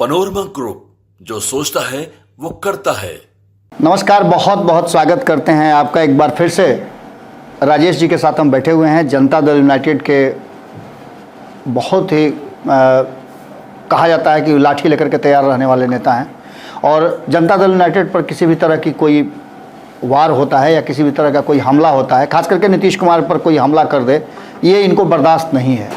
Panorama group, जो सोचता है वो करता है। नमस्कार, बहुत बहुत स्वागत करते हैं आपका एक बार फिर से। राजेश जी के साथ हम बैठे हुए हैं। जनता दल यूनाइटेड के बहुत ही कहा जाता है कि लाठी लेकर के तैयार रहने वाले नेता हैं, और जनता दल यूनाइटेड पर किसी भी तरह की कोई वार होता है या किसी भी तरह का कोई हमला होता है, खास करके नीतीश कुमार पर कोई हमला कर दे, ये इनको बर्दाश्त नहीं है।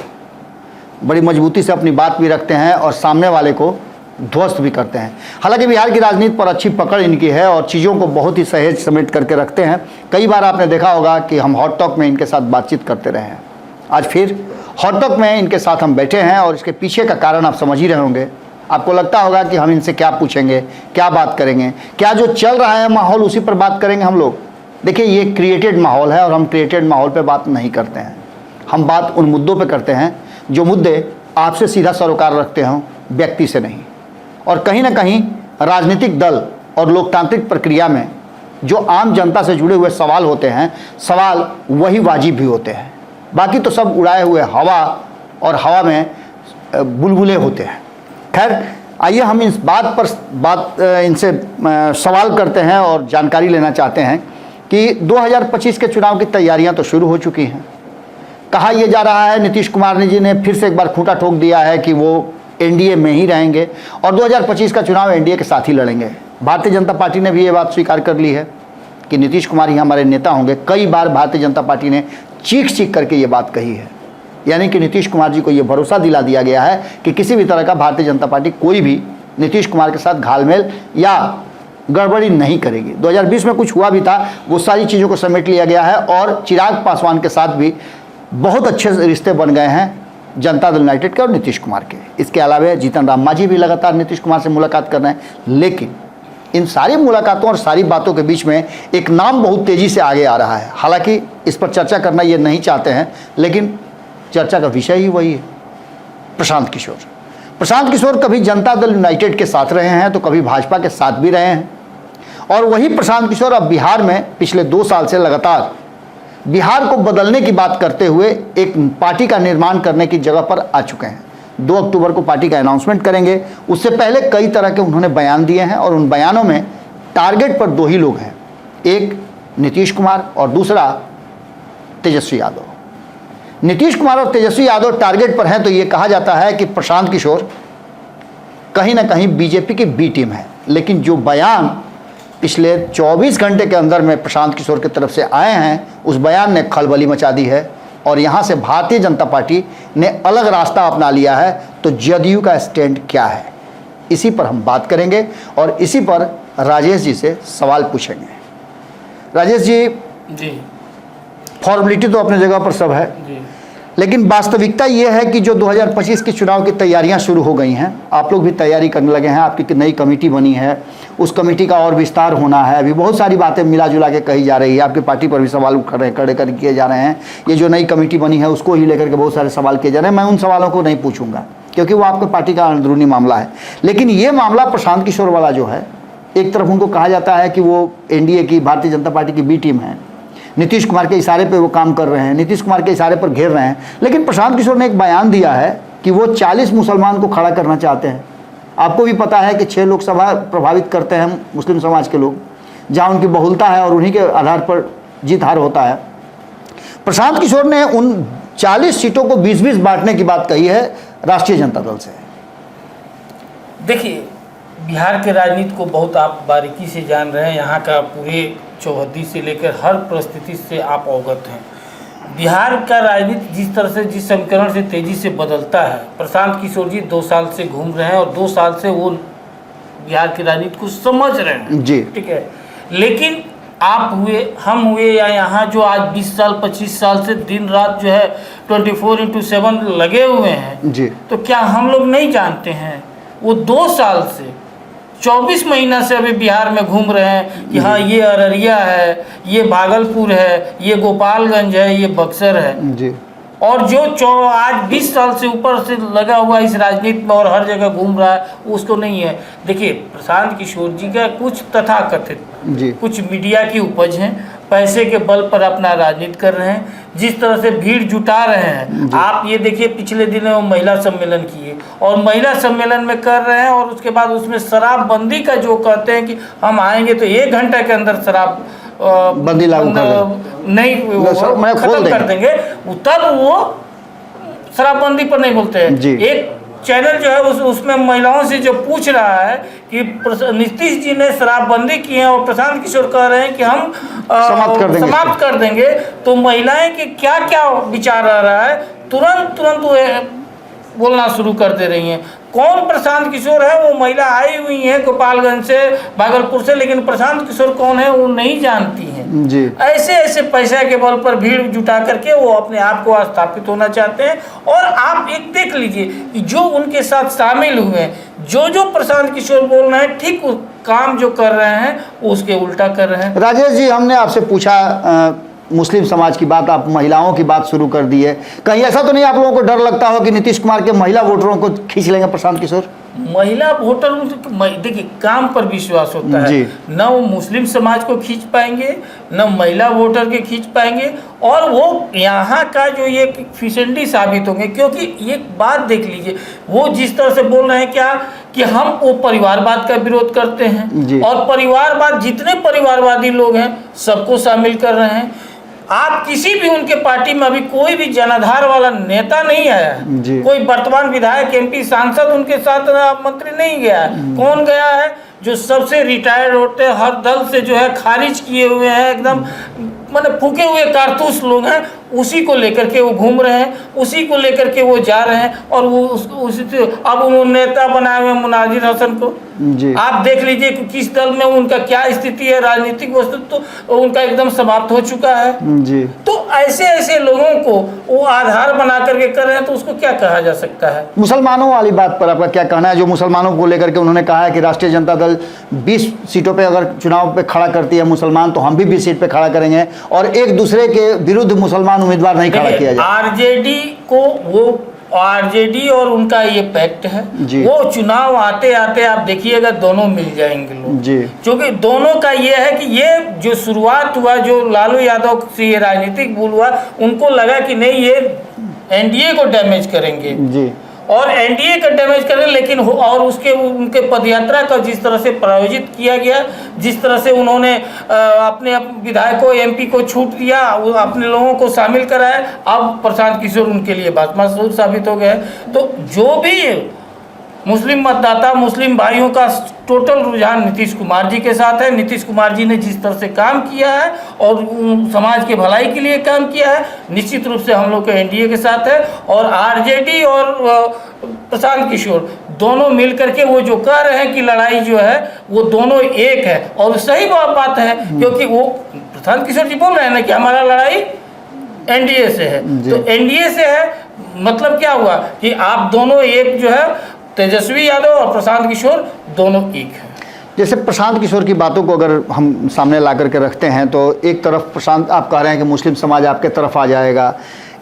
बड़ी मजबूती से अपनी बात भी रखते हैं और सामने वाले को ध्वस्त भी करते हैं। हालांकि बिहार की राजनीति पर अच्छी पकड़ इनकी है और चीज़ों को बहुत ही सहेज समेट करके रखते हैं। कई बार आपने देखा होगा कि हम हॉट टॉक में इनके साथ बातचीत करते रहे हैं। आज फिर हॉट टॉक में इनके साथ हम बैठे हैं और इसके पीछे का कारण आप समझ ही रहे होंगे। आपको लगता होगा कि हम इनसे क्या पूछेंगे, क्या बात करेंगे, क्या जो चल रहा है माहौल उसी पर बात करेंगे हम लोग। देखिए, ये क्रिएटेड माहौल है और हम क्रिएटेड माहौल पर बात नहीं करते हैं। हम बात उन मुद्दों पर करते हैं जो मुद्दे आपसे सीधा सरोकार रखते हों, व्यक्ति से नहीं। और कहीं ना कहीं राजनीतिक दल और लोकतांत्रिक प्रक्रिया में जो आम जनता से जुड़े हुए सवाल होते हैं, सवाल वही वाजिब भी होते हैं। बाकी तो सब उड़ाए हुए हवा और हवा में बुलबुले होते हैं। खैर, आइए हम इस बात इनसे सवाल करते हैं और जानकारी लेना चाहते हैं कि 2025 के चुनाव की तैयारियां तो शुरू हो चुकी हैं। कहा यह जा रहा है, नीतीश कुमार जी ने फिर से एक बार खूंटा ठोक दिया है कि वो एनडीए में ही रहेंगे और 2025 का चुनाव एनडीए के साथ ही लड़ेंगे। भारतीय जनता पार्टी ने भी ये बात स्वीकार कर ली है कि नीतीश कुमार ही हमारे नेता होंगे। कई बार भारतीय जनता पार्टी ने चीख करके ये बात कही है, यानी कि नीतीश कुमार जी को ये भरोसा दिला दिया गया है कि किसी भी तरह का भारतीय जनता पार्टी कोई भी नीतीश कुमार के साथ घालमेल या गड़बड़ी नहीं करेगी। 2020 में कुछ हुआ भी था, वो सारी चीज़ों को समेट लिया गया है और चिराग पासवान के साथ भी बहुत अच्छे रिश्ते बन गए हैं जनता दल यूनाइटेड के और नीतीश कुमार के। इसके अलावा जीतन राम मांझी भी लगातार नीतीश कुमार से मुलाकात कर रहे हैं। लेकिन इन सारी मुलाकातों और सारी बातों के बीच में एक नाम बहुत तेज़ी से आगे आ रहा है। हालांकि इस पर चर्चा करना ये नहीं चाहते हैं, लेकिन चर्चा का विषय ही वही है, प्रशांत किशोर। प्रशांत किशोर कभी जनता दल यूनाइटेड के साथ रहे हैं तो कभी भाजपा के साथ भी रहे हैं, और वही प्रशांत किशोर अब बिहार में पिछले 2 साल से लगातार बिहार को बदलने की बात करते हुए एक पार्टी का निर्माण करने की जगह पर आ चुके हैं। 2 अक्टूबर को पार्टी का अनाउंसमेंट करेंगे। उससे पहले कई तरह के उन्होंने बयान दिए हैं और उन बयानों में टारगेट पर 2 ही लोग हैं, एक नीतीश कुमार और दूसरा तेजस्वी यादव। नीतीश कुमार और तेजस्वी यादव टारगेट पर हैं तो ये कहा जाता है कि प्रशांत किशोर कहीं ना कहीं बीजेपी की बी टीम है। लेकिन जो बयान पिछले 24 घंटे के अंदर में प्रशांत किशोर की तरफ से आए हैं, उस बयान ने खलबली मचा दी है और यहाँ से भारतीय जनता पार्टी ने अलग रास्ता अपना लिया है। तो जदयू का स्टैंड क्या है, इसी पर हम बात करेंगे और इसी पर राजेश जी से सवाल पूछेंगे। राजेश जी, फॉर्मेलिटी तो अपनी जगह पर सब है जी, लेकिन वास्तविकता ये है कि जो 2025 के चुनाव की तैयारियां शुरू हो गई हैं, आप लोग भी तैयारी करने लगे हैं। आपकी नई कमेटी बनी है, उस कमेटी का और विस्तार होना है। अभी बहुत सारी बातें मिला जुला के कही जा रही है। आपकी पार्टी पर भी सवाल खड़े कर किए जा रहे हैं। ये जो नई कमेटी बनी है उसको ही लेकर के बहुत सारे सवाल किए जा रहे हैं। मैं उन सवालों को नहीं पूछूंगा क्योंकि वो आपकी पार्टी का अंदरूनी मामला है। लेकिन ये मामला प्रशांत किशोर वाला जो है, एक तरफ उनको कहा जाता है कि वो एनडीए की, भारतीय जनता पार्टी की बी टीम है, नीतीश कुमार के इशारे पे वो काम कर रहे हैं, नीतीश कुमार के इशारे पर घेर रहे हैं। लेकिन प्रशांत किशोर ने एक बयान दिया है कि वो 40 मुसलमान को खड़ा करना चाहते हैं। आपको भी पता है कि 6 लोकसभा प्रभावित करते हैं मुस्लिम समाज के लोग, जहाँ उनकी बहुलता है और उन्हीं के आधार पर जीत हार होता है। प्रशांत किशोर ने उन 40 सीटों को 20-20 बांटने की बात कही है राष्ट्रीय जनता दल से। देखिए, बिहार के राजनीति को बहुत आप बारीकी से जान रहे हैं। यहाँ का पूरे चौहद्दी से लेकर हर परिस्थिति से आप अवगत हैं। बिहार का राजनीति जिस तरह से, जिस समीकरण से तेज़ी से बदलता है, प्रशांत किशोर जी 2 साल से घूम रहे हैं और 2 साल से वो बिहार की राजनीति को समझ रहे हैं जी, ठीक है। लेकिन आप हुए, हम हुए, या यहाँ जो आज 20 साल 25 साल से दिन रात जो है 24/7 लगे हुए हैं जी, तो क्या हम लोग नहीं जानते हैं? वो 2 साल से 24 महीना से अभी बिहार में घूम रहे हैं कि हाँ, ये अररिया है, ये भागलपुर है, ये गोपालगंज है, ये बक्सर है जी। और जो आज 20 साल से ऊपर से लगा हुआ इस राजनीति में और हर जगह घूम रहा है, उसको नहीं है। देखिए, प्रशांत किशोर जी का कुछ तथाकथित कुछ मीडिया की उपज है, पैसे के बल पर अपना राजनीति कर रहे हैं। जिस तरह से भीड़ जुटा रहे हैं, आप ये देखिए पिछले दिनों महिला सम्मेलन किए और महिला सम्मेलन में कर रहे हैं और उसके बाद उसमें शराबबंदी का जो कहते हैं कि हम आएंगे तो 1 घंटे के अंदर शराब बंदी लागू कर नहीं खत्म कर देंगे, तब वो शराबबंदी पर नहीं बोलते हैं। एक चैनल जो है उसमें महिलाओं से जो पूछ रहा है कि नीतीश जी ने शराबबंदी की है और प्रशांत किशोर कह रहे हैं कि हम समाप्त कर देंगे, तो महिलाएं के क्या क्या विचार आ रहा है, तुरंत वो बोलना शुरू कर दे रही हैं। कौन प्रशांत किशोर है? वो महिला आई हुई है गोपालगंज से, भागलपुर से, लेकिन प्रशांत किशोर कौन है वो नहीं जानती हैं जी। ऐसे पैसे के बल पर भीड़ जुटा करके वो अपने आप को स्थापित होना चाहते हैं। और आप एक देख लीजिए कि जो उनके साथ शामिल हुए हैं, जो प्रशांत किशोर बोल रहे हैं, ठीक काम जो कर रहे हैं वो उसके उल्टा कर रहे हैं। राजेश जी, हमने आपसे पूछा मुस्लिम समाज की बात, आप महिलाओं की बात शुरू कर दी है। कहीं ऐसा तो नहीं आप लोगों को डर लगता हो कि नीतीश कुमार के महिला वोटरों को खींच लेंगे प्रशांत किशोर? महिला वोटर, देखिए काम पर विश्वास होता है, न वो मुस्लिम समाज को खींच पाएंगे, न महिला वोटर के खींच पाएंगे, और वो यहाँ का जो ये फिसंडी साबित होंगे। क्योंकि एक बात देख लीजिए, वो जिस तरह से बोल रहे हैं क्या कि हम वो परिवारवाद का विरोध करते हैं, और परिवारवाद, जितने परिवारवादी लोग हैं सबको शामिल कर रहे हैं। आप किसी भी उनके पार्टी में अभी कोई भी जनाधार वाला नेता नहीं आया है, कोई वर्तमान विधायक, एमपी, सांसद उनके साथ मंत्री नहीं गया है। कौन गया है? जो सबसे रिटायर्ड होते हैं, हर दल से जो है खारिज किए हुए हैं, एकदम मतलब फूके हुए कारतूस लोग हैं, उसी को लेकर के वो घूम रहे हैं, उसी को लेकर के वो जा रहे हैं। और वो उसी से अब उन्होंने नेता बनाए हुए मुनाजिर हसन को जी। आप देख लीजिए कि किस दल में उनका क्या स्थिति है, राजनीतिक वस्तु तो उनका एकदम समाप्त हो चुका है जी। तो ऐसे लोगों को वो आधार बना करके कर रहे हैं, तो उसको क्या कहा जा सकता है? मुसलमानों वाली बात पर आपका क्या कहना है? जो मुसलमानों को लेकर के उन्होंने कहा है कि राष्ट्रीय जनता दल 20 सीटों पे अगर चुनाव पे खड़ा करती है मुसलमान, तो हम भी 20 सीट पे खड़ा करेंगे, और एक दूसरे के विरुद्ध मुसलमान उम्मीदवार नहीं खड़ा किया जाए। आरजेडी और उनका ये पैक्ट है, वो चुनाव आते आते आप देखिएगा दोनों मिल जाएंगे लोग जी। क्योंकि दोनों का ये है कि ये जो शुरुआत हुआ, जो लालू यादव से ये राजनीतिक भूल हुआ, उनको लगा कि नहीं ये एनडीए को डैमेज करेंगे जी, और एनडीए का डैमेज करें। लेकिन और उसके उनके पदयात्रा का जिस तरह से प्रायोजित किया गया, जिस तरह से उन्होंने अपने विधायकों, एमपी को छूट दिया, अपने लोगों को शामिल कराया, अब प्रशांत किशोर उनके लिए मशहूर साबित हो गए। तो जो भी मुस्लिम मतदाता, मुस्लिम भाइयों का टोटल रुझान नीतीश कुमार जी के साथ है। नीतीश कुमार जी ने जिस तरह से काम किया है और समाज के भलाई के लिए काम किया है, निश्चित रूप से हम लोग के एनडीए के साथ है। और आरजेडी और प्रशांत किशोर दोनों मिल करके वो जो कह रहे हैं कि लड़ाई जो है वो दोनों एक है, और सही बात है। क्योंकि वो प्रशांत किशोर जी बोल रहे हैं ना कि हमारा लड़ाई एनडीए से है, तो एनडीए से है मतलब क्या हुआ कि आप दोनों एक जो है, तेजस्वी यादव और प्रशांत किशोर दोनों एक हैं। जैसे प्रशांत किशोर की बातों को अगर हम सामने ला करके रखते हैं, तो एक तरफ प्रशांत, आप कह रहे हैं कि मुस्लिम समाज आपके तरफ आ जाएगा।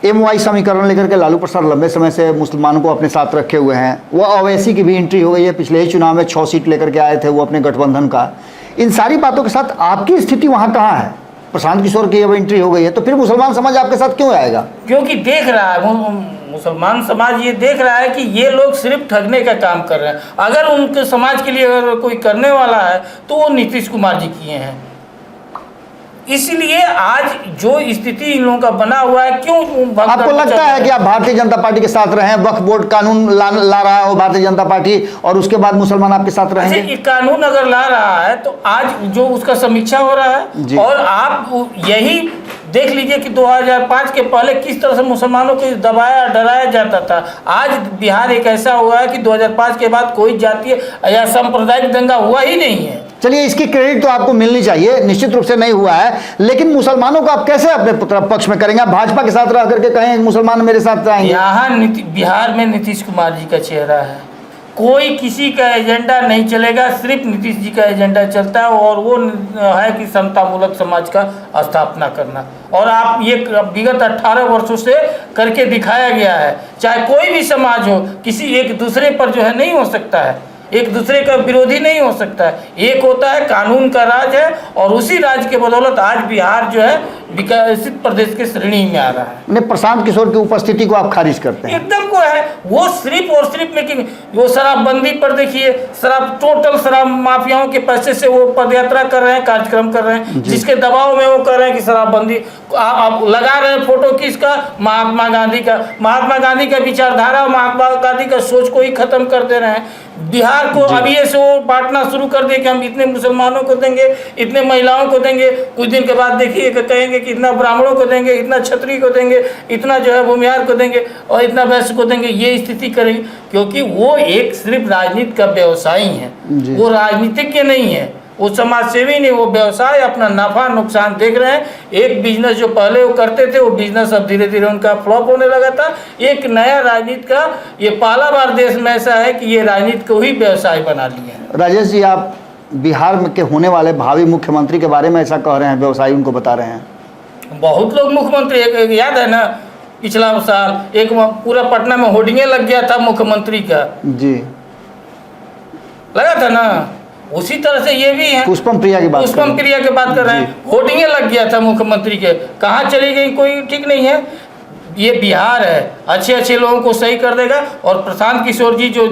MY समीकरण लेकर के लालू प्रसाद लंबे समय से मुसलमानों को अपने साथ रखे हुए हैं। वो ओवैसी की भी एंट्री हो गई है, पिछले ही चुनाव में 6 सीट लेकर के आए थे वो अपने गठबंधन का। इन सारी बातों के साथ आपकी स्थिति वहाँ कहाँ है? प्रशांत किशोर की अब एंट्री हो गई है, तो फिर मुसलमान समाज आपके साथ क्यों आएगा? क्योंकि देख रहा है मुसलमान समाज, ये देख रहा है कि ये लोग सिर्फ ठगने का काम कर रहे हैं। अगर उनके समाज के लिए अगर कोई करने वाला है तो वो नीतीश कुमार जी किए हैं। इसलिए आज जो स्थिति इन लोगों का बना हुआ है, क्यों आपको लगता है कि आप भारतीय जनता पार्टी के साथ रहें, वक्फ बोर्ड कानून ला रहा हो भारतीय जनता पार्टी, और उसके बाद मुसलमान आपके साथ रहेंगे? ये कानून अगर ला रहा है तो आज जो उसका समीक्षा हो रहा है, और आप यही देख लीजिए कि 2005 के पहले किस तरह से मुसलमानों को दबाया डराया जाता था। आज बिहार एक ऐसा हुआ है कि 2005 के बाद कोई जातीय या सांप्रदायिक दंगा हुआ ही नहीं है। चलिए, इसकी क्रेडिट तो आपको मिलनी चाहिए, निश्चित रूप से नहीं हुआ है, लेकिन मुसलमानों को आप कैसे अपने पक्ष में करेंगे? भाजपा के साथ रह करके कहें मुसलमान मेरे साथ आएंगे? यहाँ बिहार में नीतीश कुमार जी का चेहरा है, कोई किसी का एजेंडा नहीं चलेगा, सिर्फ नीतीश जी का एजेंडा चलता है, और वो है कि समतामूलक समाज का स्थापना करना। और आप ये विगत 18 वर्षों से करके दिखाया गया है। चाहे कोई भी समाज हो, किसी एक दूसरे पर जो है नहीं हो सकता है। एक दूसरे का विरोधी नहीं हो सकता है। एक होता है कानून का राज है, और उसी राज के बदौलत आज बिहार जो है विकसित प्रदेश की श्रेणी में आ रहा है। नहीं, प्रशांत किशोर की उपस्थिति को आप खारिज करते हैं? एकदम को है, वो सिर्फ और सिर्फ लेकिन वो शराबबंदी पर देखिए, शराब टोटल शराब माफियाओं के पैसे से वो पदयात्रा कर रहे हैं, कार्यक्रम कर रहे हैं, जिसके दबाव में वो कर रहे हैं कि शराबबंदी। आप लगा रहे हैं फोटो किसका? महात्मा गांधी का। महात्मा गांधी का विचारधारा, महात्मा गांधी का सोच को ही खत्म कर दे रहे हैं। बिहार को अभी से वो बांटना शुरू कर दिए कि हम इतने मुसलमानों को देंगे, इतने महिलाओं को देंगे, कुछ दिन के बाद देखिए कहेंगे कि इतना ब्राह्मणों को देंगे, इतना क्षत्रिय को देंगे, इतना जो है भूमिहार को देंगे और इतना वैश्य को देंगे। ये स्थिति करेंगे क्योंकि वो एक सिर्फ राजनीति का व्यवसायी है, वो राजनीतिज्ञ नहीं है, वो समाज सेवी नहीं, वो व्यवसाय अपना नफा नुकसान देख रहे हैं। एक बिजनेस जो पहले वो करते थे, वो बिजनेस अब धीरे धीरे उनका फ्लॉप होने लगा था। एक नया राजनीति का ये पहला बार देश में ऐसा है कि ये राजनीति को ही व्यवसाय बना लिया है। राजेश जी, आप बिहार में के होने वाले भावी मुख्यमंत्री के बारे में ऐसा कह रहे हैं, व्यवसायी उनको बता रहे हैं? बहुत लोग मुख्यमंत्री, एक याद है ना पिछला साल एक पूरा पटना में होर्डिंगे लग गया था मुख्यमंत्री का, जी लगा था ना। उसी तरह से ये भी है, पुष्पम प्रिया की बात पुष्पम प्रिया की बात कर रहे हैं, होर्डिंगे लग गया था मुख्यमंत्री के, कहाँ चली गई कोई ठीक नहीं है। ये बिहार है, अच्छे अच्छे लोगों को सही कर देगा। और प्रशांत किशोर जी जो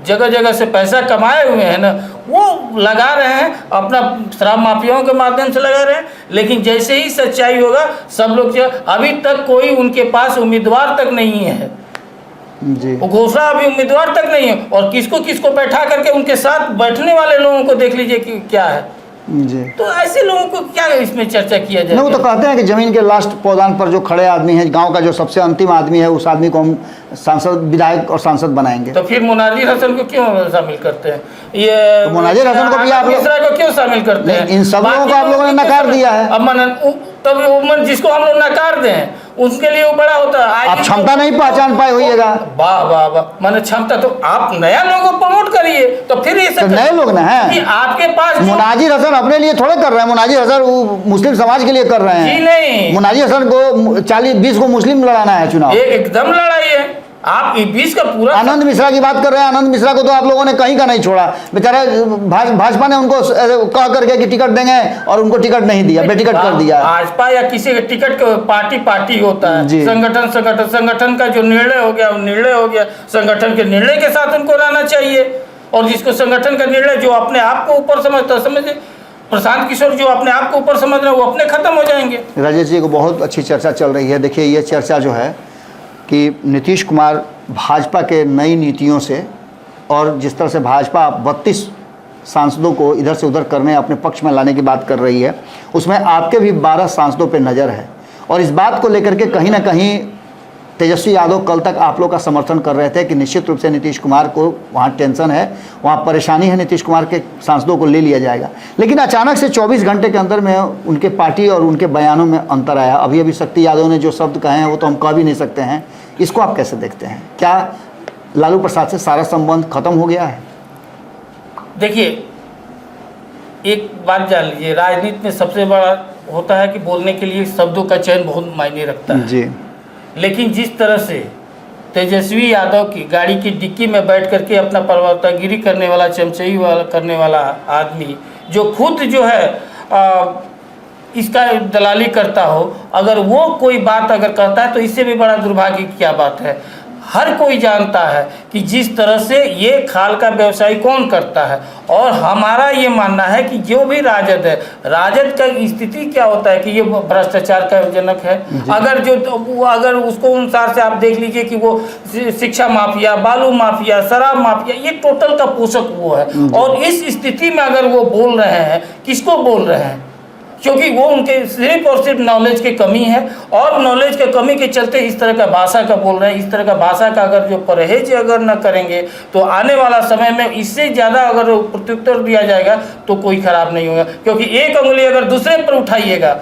जगह जगह से पैसा कमाए हुए हैं ना, वो लगा रहे हैं अपना शराब माफियाओं के माध्यम से लगा रहे हैं। लेकिन जैसे ही सच्चाई होगा सब लोग, अभी तक कोई उनके पास उम्मीदवार तक नहीं है जी, वो घोषणा अभी उम्मीदवार तक नहीं है। और किसको किसको बैठा करके उनके साथ बैठने वाले लोगों को देख लीजिए कि क्या है जी। तो ऐसे लोगों को क्या इसमें चर्चा किया जाए? नहीं, वो तो कहते हैं कि जमीन के लास्ट पौधान पर जो खड़े आदमी है, गांव का जो सबसे अंतिम आदमी है, उस आदमी को हम सांसद, विधायक और सांसद बनाएंगे। तो फिर मुनाजिर हसन को क्यों शामिल करते हैं? ये तो मुनाजिर हसन को भी आप मिश्रा को क्यों शामिल करते हैं? इन सब लोगों को आप लोगों ने नकार दिया है। अब तब वो जिसको हम लोग नकार दें उसके लिए वो बड़ा होता है। आप क्षमता नहीं पहचान पाए होइएगा। वाह वाह वाह, मैंने क्षमता तो आप नया लोगों को प्रमोट करिए तो फिर ये तो नए लोग ना हैं आपके पास। मुनाजिर हसन अपने लिए थोड़े कर रहे हैं, मुनाजिर हसन वो मुस्लिम समाज के लिए कर रहे हैं। जी नहीं, मुनाजिर हसन को 40-20 को मुस्लिम लड़ाना है चुनाव। एकदम लड़ाई है। आप 20 का पूरा आनंद मिश्रा की बात कर रहे हैं, आनंद मिश्रा को तो आप लोगों ने कहीं का नहीं छोड़ा। बेचारा भाजपा ने उनको कह करके कि टिकट देंगे और उनको टिकट नहीं दिया, बेटिकट कर दिया। भाजपा या किसी के टिकट का पार्टी होता है, संगठन का जो निर्णय हो गया वो निर्णय हो गया। संगठन के निर्णय के साथ उनको रहना चाहिए। और जिसको संगठन का निर्णय जो अपने आप को ऊपर समझता, समझे प्रशांत किशोर जो अपने आप को ऊपर समझ रहे हैं वो अपने खत्म हो जाएंगे। राजेश जी को बहुत अच्छी चर्चा चल रही है। देखिए ये चर्चा जो है कि नीतीश कुमार भाजपा के नई नीतियों से और जिस तरह से भाजपा 32 सांसदों को इधर से उधर करने, अपने पक्ष में लाने की बात कर रही है, उसमें आपके भी 12 सांसदों पे नज़र है। और इस बात को लेकर के कहीं ना कहीं तेजस्वी यादव कल तक आप लोग का समर्थन कर रहे थे कि निश्चित रूप से नीतीश कुमार को वहाँ टेंशन है, वहाँ परेशानी है, नीतीश कुमार के सांसदों को ले लिया जाएगा। लेकिन अचानक से 24 घंटे के अंदर में उनके पार्टी और उनके बयानों में अंतर आया। अभी अभी शक्ति यादव ने जो शब्द कहे हैं वो तो हम कह भी नहीं सकते हैं। इसको आप कैसे देखते हैं? क्या लालू प्रसाद से सारा संबंध खत्म हो गया है? देखिए एक बात जान लीजिए, राजनीति में सबसे बड़ा होता है कि बोलने के लिए शब्दों का चयन बहुत मायने रखता है जी। लेकिन जिस तरह से तेजस्वी यादव की गाड़ी की डिक्की में बैठ करके अपना पर्वतागिरी करने वाला, चमचई वाला करने वाला आदमी जो खुद जो है इसका दलाली करता हो, अगर वो कोई बात अगर करता है तो इससे भी बड़ा दुर्भाग्य की क्या बात है। हर कोई जानता है कि जिस तरह से ये खाल का व्यवसाय कौन करता है। और हमारा ये मानना है कि जो भी राजद है, राजद का स्थिति क्या होता है कि ये भ्रष्टाचार का जनक है। अगर उसको अनुसार से आप देख लीजिए कि वो शिक्षा माफिया, बालू माफिया, शराब माफिया, ये टोटल का पोषक वो है। और इस स्थिति में अगर वो बोल रहे हैं, किसको बोल रहे हैं? क्योंकि वो उनके सिर्फ और सिर्फ नॉलेज की कमी है। और नॉलेज की कमी के चलते इस तरह का भाषा का बोल रहे हैं। इस तरह का भाषा का अगर जो परहेज अगर न करेंगे तो आने वाला समय में इससे ज़्यादा अगर प्रत्युत्तर दिया जाएगा तो कोई खराब नहीं होगा। क्योंकि एक उंगली अगर दूसरे पर उठाइएगा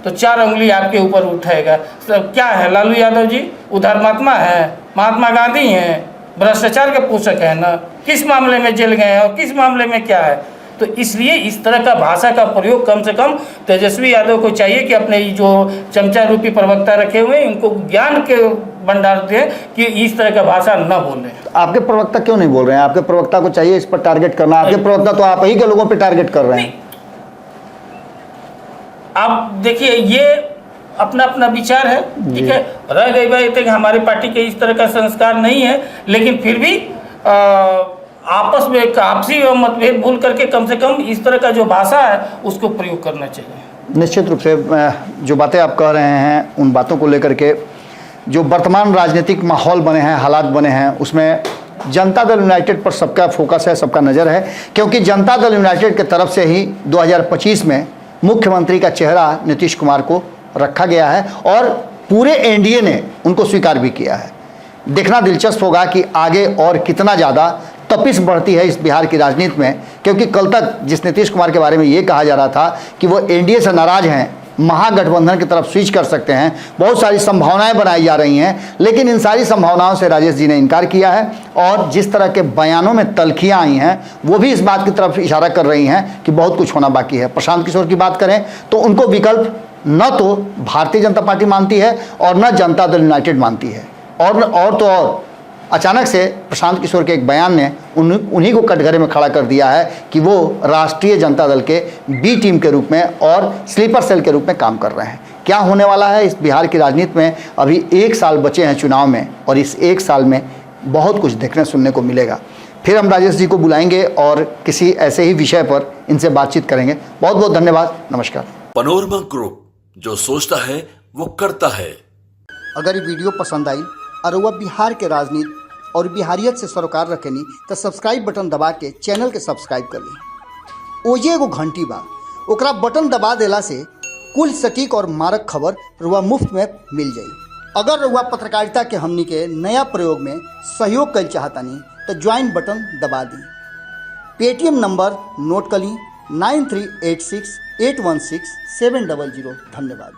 तो 4 उंगली आपके ऊपर उठाएगा। क्या है लालू यादव जी? उदारमतमा है, महात्मा गांधी हैं, भ्रष्टाचार के पोषक है ना? किस मामले में जेल गए हैं और किस मामले में क्या है? तो इसलिए इस तरह का भाषा का प्रयोग कम से कम तेजस्वी यादव को चाहिए कि अपने जो चमचा रूपी प्रवक्ता रखे हुए हैं इनको ज्ञान के बन डालते हैं कि इस तरह का भाषा न बोलें। आपके प्रवक्ता क्यों नहीं बोल रहे हैं? आपके प्रवक्ता को चाहिए इस पर टारगेट करना। आपके प्रवक्ता तो आप ही के लोगों पे टारगेट कर रहे हैं। आप देखिए, ये अपना अपना विचार है, ठीक है। रह गई बात कि हमारी पार्टी के इस तरह का संस्कार नहीं है, लेकिन फिर भी आपस में एक आपसी मतभेद भूल करके कम से कम इस तरह का जो भाषा है उसको प्रयोग करना चाहिए। निश्चित रूप से जो बातें आप कह रहे हैं उन बातों को लेकर के जो वर्तमान राजनीतिक माहौल बने हैं, हालात बने हैं, उसमें जनता दल यूनाइटेड पर सबका फोकस है, सबका नज़र है, क्योंकि जनता दल यूनाइटेड की तरफ से ही 2025 में मुख्यमंत्री का चेहरा नीतीश कुमार को रखा गया है और पूरे एनडीए ने उनको स्वीकार भी किया है। देखना दिलचस्प होगा कि आगे और कितना ज़्यादा तपिश बढ़ती है इस बिहार की राजनीति में, क्योंकि कल तक जिस नीतीश कुमार के बारे में ये कहा जा रहा था कि वो एनडीए से नाराज़ हैं, महागठबंधन की तरफ स्विच कर सकते हैं, बहुत सारी संभावनाएं बनाई जा रही हैं, लेकिन इन सारी संभावनाओं से राजेश जी ने इनकार किया है और जिस तरह के बयानों में तल्खियाँ आई हैं वो भी इस बात की तरफ इशारा कर रही हैं कि बहुत कुछ होना बाकी है। प्रशांत किशोर की बात करें तो उनको विकल्प न तो भारतीय जनता पार्टी मानती है और न जनता दल यूनाइटेड मानती है, और अचानक से प्रशांत किशोर के एक बयान ने उन्हीं को कटघरे में खड़ा कर दिया है कि वो राष्ट्रीय जनता दल के बी टीम के रूप में और स्लीपर सेल के रूप में काम कर रहे हैं। क्या होने वाला है इस बिहार की राजनीति में? अभी 1 साल बचे हैं चुनाव में और इस 1 साल में बहुत कुछ देखने सुनने को मिलेगा। फिर हम राजेश जी को बुलाएंगे और किसी ऐसे ही विषय पर इनसे बातचीत करेंगे। बहुत बहुत धन्यवाद, नमस्कार। पनोरमा ग्रुप, जो सोचता है वो करता है। अगर ये वीडियो पसंद आई और वह बिहार के राजनीति और बिहारियत से सरोकार रखेनी तो सब्सक्राइब बटन दबा के चैनल के सब्सक्राइब कर ली। ओजे एगो घंटी बा, ओकरा बटन दबा देला से कुल सटीक और मारक खबर रुआ मुफ्त में मिल जाई। अगर रुआ पत्रकारिता के हमनी के नया प्रयोग में सहयोग कर चाहतानी तो ज्वाइन बटन दबा दी। पेटीएम नंबर नोट कर ली 9386816700। धन्यवाद।